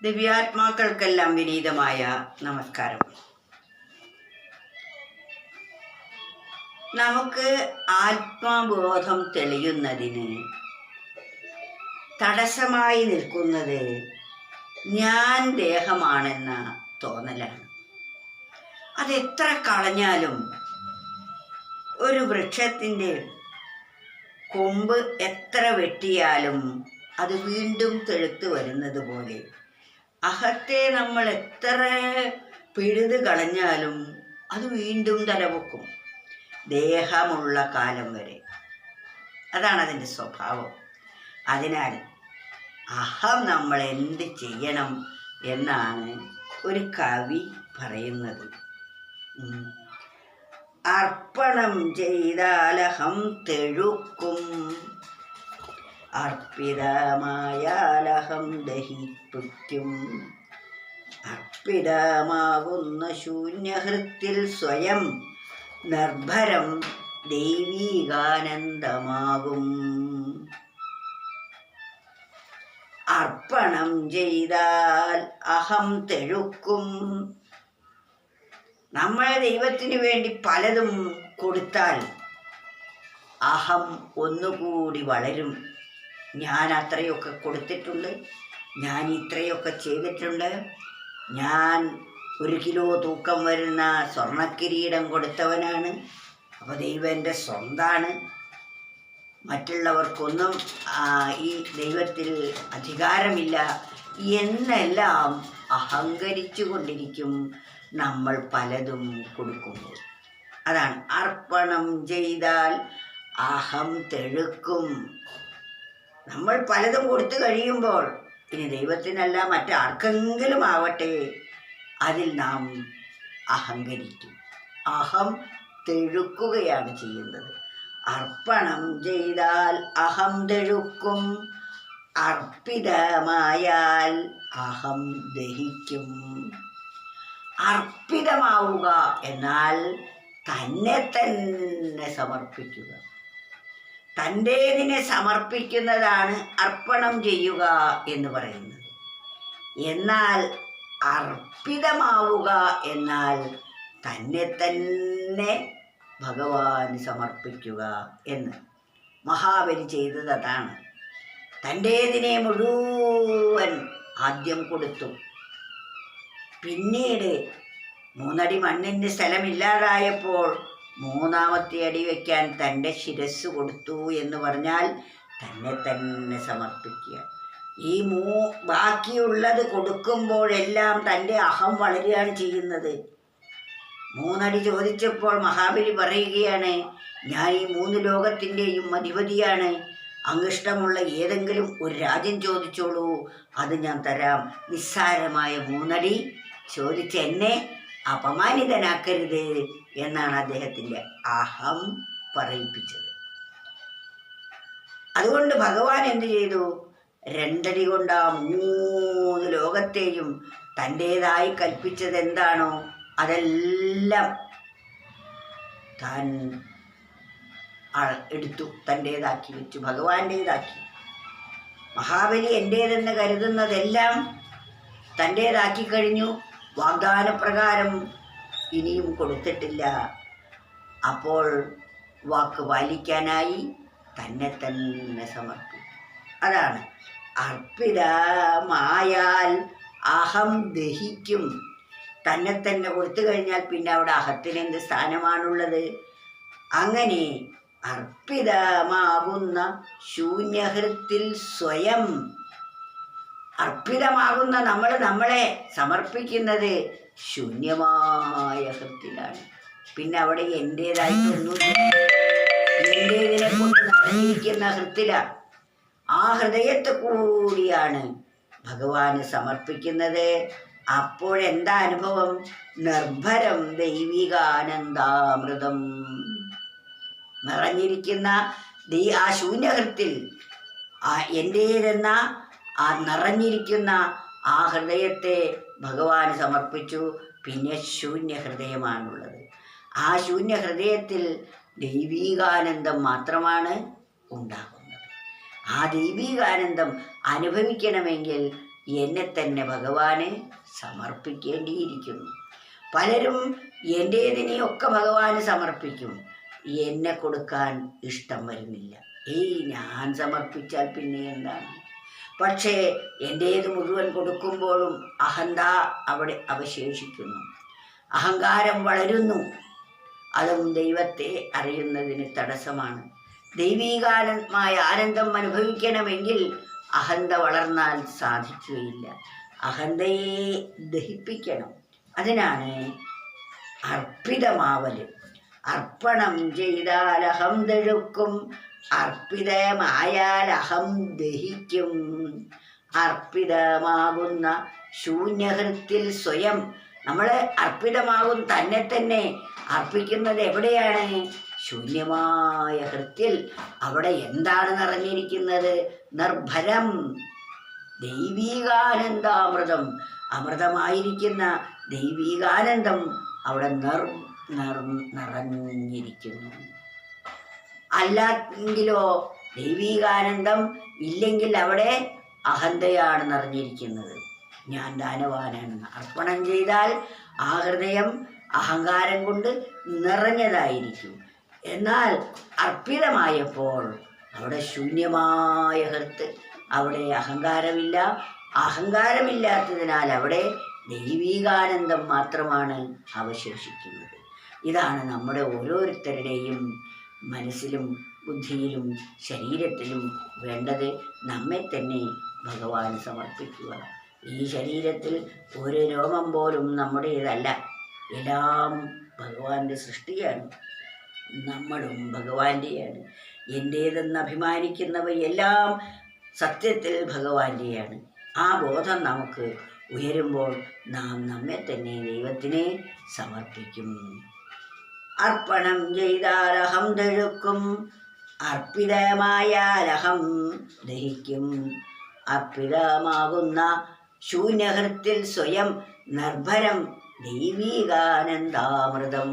ദിവ്യാത്മാക്കൾക്കെല്ലാം വിനീതമായ നമസ്കാരം. നമുക്ക് ആത്മബോധം തെളിയുന്നതിന് തടസ്സമായി നിൽക്കുന്നത് ഞാൻ ദേഹമാണെന്ന തോന്നലാണ്. അതെത്ര കളഞ്ഞാലും ഒരു വൃക്ഷത്തിൻ്റെ കൊമ്പ് എത്ര വെട്ടിയാലും അത് വീണ്ടും തെഴുത്ത് വരുന്നത് പോലെ അഹത്തെ നമ്മൾ എത്ര പിഴുത് കളഞ്ഞാലും അത് വീണ്ടും തലപൊക്കും, ദേഹമുള്ള കാലം വരെ. അതാണ് അതിൻ്റെ സ്വഭാവം. അതിനാൽ അഹം നമ്മൾ എന്ത് ചെയ്യണം എന്നാണ് ഒരു കവി പറയുന്നത്. അർപ്പണം ചെയ്താലഹം തെഴുക്കും, അർപ്പിതമായാലഹം ദഹിപ്പിക്കും. അർപ്പിതമാകുന്ന ശൂന്യഹൃത്തിൽ സ്വയം നിർഭരം ദൈവീകാനന്ദമാകും. അർപ്പണം ചെയ്താൽ അഹം തെഴുക്കും. നമ്മൾ ദൈവത്തിന് വേണ്ടി പലതും കൊടുത്താൽ അഹം ഒന്നുകൂടി വളരും. ഞാൻ അത്രയൊക്കെ കൊടുത്തിട്ടുണ്ട്, ഞാൻ ഇത്രയൊക്കെ ചെയ്തിട്ടുണ്ട്, ഞാൻ 1 കിലോ തൂക്കം വരുന്ന സ്വർണ്ണക്കിരീടം കൊടുത്തവനാണ്, അപ്പോൾ ദൈവം എൻ്റെ സ്വന്തമാണ്, മറ്റുള്ളവർക്കൊന്നും ഈ ദൈവത്തിൽ അധികാരമില്ല എന്നെല്ലാം അഹങ്കരിച്ചു കൊണ്ടിരിക്കും നമ്മൾ പലതും കൊടുക്കുമ്പോൾ. അതാണ് അർപ്പണം ചെയ്താൽ അഹം തെഴുക്കും. നമ്മൾ പലതും കൊടുത്തു കഴിയുമ്പോൾ ഇനി ദൈവത്തിനല്ല മറ്റാർക്കെങ്കിലും ആവട്ടെ, അതിൽ നാം അഹങ്കരിക്കും, അഹം തെഴുക്കുകയാണ് ചെയ്യുന്നത്. അർപ്പണം ചെയ്താൽ അഹം തെഴുക്കും, അർപ്പിതമായാൽ അഹം ദഹിക്കും. അർപ്പിതമാവുക എന്നാൽ തന്നെ തന്നെ സമർപ്പിക്കുക. തൻ്റേതിനെ സമർപ്പിക്കുന്നതാണ് അർപ്പണം ചെയ്യുക എന്ന് പറയുന്നത്. എന്നാൽ അർപ്പിതമാവുക എന്നാൽ തന്നെ തന്നെ ഭഗവാന് സമർപ്പിക്കുക എന്ന്. മഹാബലി ചെയ്തത് അതാണ്. തൻ്റേതിനെ മുഴുവൻ ആദ്യം കൊടുത്തു. പിന്നീട് 3 അടി മണ്ണിന് സ്ഥലമില്ലാതായപ്പോൾ 3ാമത്തെ അടി വയ്ക്കാൻ തൻ്റെ ശിരസ് കൊടുത്തു എന്ന് പറഞ്ഞാൽ തന്നെ തന്നെ സമർപ്പിക്കുക. ഈ ബാക്കിയുള്ളത് കൊടുക്കുമ്പോഴെല്ലാം തൻ്റെ അഹം വളരുകയാണ് ചെയ്യുന്നത്. 3 അടി ചോദിച്ചപ്പോൾ മഹാബലി പറയുകയാണ്, ഞാൻ ഈ 3 ലോകത്തിൻ്റെയും അധിപതിയാണ്, അങ്ങിഷ്ടമുള്ള ഏതെങ്കിലും ഒരു രാജ്യം ചോദിച്ചോളൂ, അത് ഞാൻ തരാം. നിസ്സാരമായ 3 അടി ചോദിച്ച് എന്നെ അപമാനിതനാക്കരുത് എന്നാണ് അദ്ദേഹത്തിൻ്റെ അഹം പറയിപ്പിച്ചത്. അതുകൊണ്ട് ഭഗവാൻ എന്ത് ചെയ്തു? 2 അടി കൊണ്ട് ആ 3 ലോകത്തെയും തൻ്റേതായി കൽപ്പിച്ചത് എന്താണോ അതെല്ലാം താൻ എടുത്തു, തൻ്റേതാക്കി വെച്ചു, ഭഗവാന്റേതാക്കി. മഹാബലി എൻ്റേതെന്ന് കരുതുന്നതെല്ലാം തൻ്റേതാക്കി കഴിഞ്ഞു. വാഗ്ദാനപ്രകാരം ഇനിയും കൊടുത്തിട്ടില്ല. അപ്പോൾ വാക്ക് പാലിക്കാനായി തന്നെ തന്നെ സമർപ്പിക്കും. അതാണ് അർപ്പിതമായാൽ അഹം ദഹിക്കും. തന്നെ തന്നെ കൊടുത്തു കഴിഞ്ഞാൽ പിന്നെ അവിടെ അഹത്തിനെന്ത് സ്ഥാനമാണുള്ളത്? അങ്ങനെ അർപ്പിതമാകുന്ന ശൂന്യഹൃത്തിൽ സ്വയം, അർപ്പിതമാകുന്ന നമ്മളെ സമർപ്പിക്കുന്നത് ശൂന്യമായ ഹൃത്തിലാണ്. പിന്നെ അവിടെ എൻ്റേതായിട്ടൊന്നുമില്ല, എൻ്റേതിനെ കൊണ്ട് നിറഞ്ഞിരിക്കുന്ന ഹൃത്തിലാണ്. ആ ഹൃദയത്തെ കൂടിയാണ് ഭഗവാന് സമർപ്പിക്കുന്നത്. അപ്പോഴെന്താ അനുഭവം? നിർഭരം ദൈവികാനന്ദാമൃതം. നിറഞ്ഞിരിക്കുന്ന ആ ശൂന്യഹൃത്തിൽ എൻ്റേതെന്ന ആ നിറഞ്ഞിരിക്കുന്ന ആ ഹൃദയത്തെ ഭഗവാന് സമർപ്പിച്ചു. പിന്നെ ശൂന്യഹൃദയമാണുള്ളത്. ആ ശൂന്യഹൃദയത്തിൽ ദൈവീകാനന്ദം മാത്രമാണ് ഉണ്ടാകുന്നത്. ആ ദൈവീകാനന്ദം അനുഭവിക്കണമെങ്കിൽ എന്നെ തന്നെ ഭഗവാന് സമർപ്പിക്കേണ്ടിയിരിക്കുന്നു. പലരും എൻ്റേതിനെയൊക്കെ ഭഗവാന് സമർപ്പിക്കും, എന്നെ കൊടുക്കാൻ ഇഷ്ടം വരുന്നില്ല. ഞാൻ സമർപ്പിച്ചാൽ പിന്നെ എന്താണ്? പക്ഷേ എൻ്റേത് മുഴുവൻ കൊടുക്കുമ്പോഴും അഹന്ത അവിടെ അവശേഷിക്കുന്നു, അഹങ്കാരം വളരുന്നു. അതും ദൈവത്തെ അറിയുന്നതിന് തടസ്സമാണ്. ദൈവീകാനന്ദമായ ആനന്ദം അനുഭവിക്കണമെങ്കിൽ അഹന്ത വളർന്നാൽ സാധിക്കുകയില്ല. അഹന്തയെ ദഹിപ്പിക്കണം. അതിനാണ് അർപ്പിതമാവല്. അർപ്പണം ചെയ്താൽ അഹം തെഴുക്കും, അർപ്പിതമായാൽ അഹം ദഹിക്കും. അർപ്പിതമാകുന്ന ശൂന്യഹൃത്തിൽ സ്വയം, നമ്മൾ അർപ്പിതമാകും തന്നെ തന്നെ അർപ്പിക്കുന്നത് എവിടെയാണ്? ശൂന്യമായ ഹൃത്തിൽ. അവിടെ എന്താണ് നിറഞ്ഞിരിക്കുന്നത്? നിർഭരം ദൈവീകാനന്ദാമൃതം. അമൃതമായിരിക്കുന്ന ദൈവീകാനന്ദം അവിടെ നിറഞ്ഞിരിക്കുന്നു. അല്ലെങ്കിലോ ദൈവീകാനന്ദം ഇല്ലെങ്കിൽ അവിടെ അഹന്തയാണ് നിറഞ്ഞിരിക്കുന്നത്. ഞാൻ ദാനവാനാണെന്ന് അർപ്പണം ചെയ്താൽ ആ ഹൃദയം അഹങ്കാരം കൊണ്ട് നിറഞ്ഞതായിരിക്കും. എന്നാൽ അർപ്പിതമായപ്പോൾ അവിടെ ശൂന്യമായ ഹൃത്ത്, അവിടെ അഹങ്കാരമില്ല. അഹങ്കാരമില്ലാത്തതിനാൽ അവിടെ ദൈവീകാനന്ദം മാത്രമാണ് അവശേഷിക്കുന്നത്. ഇതാണ് നമ്മുടെ ഓരോരുത്തരുടെയും മനസ്സിലും ബുദ്ധിയിലും ശരീരത്തിലും വേണ്ടത്. നമ്മെ തന്നെ ഭഗവാന് സമർപ്പിക്കുക. ഈ ശരീരത്തിൽ ഒരു രോമം പോലും നമ്മുടേതല്ല, എല്ലാം ഭഗവാന്റെ സൃഷ്ടിയാണ്. നമ്മളും ഭഗവാന്റെയാണ്. എൻ്റേതെന്ന് അഭിമാനിക്കുന്നവയെല്ലാം സത്യത്തിൽ ഭഗവാന്റെയാണ്. ആ ബോധം നമുക്ക് ഉയരുമ്പോൾ നാം നമ്മെ തന്നെ ദൈവത്തിനെ സമർപ്പിക്കും. അർപ്പണം ചെയ്താൽ അഹം തെഴുക്കും, അർപ്പിതമായാൽ അഹം ദഹിക്കും. അർപ്പിതമാകുന്ന ശൂന്യഹൃത്തിൽ സ്വയം നിർഭരം ദൈവീകാനന്ദാമൃതം.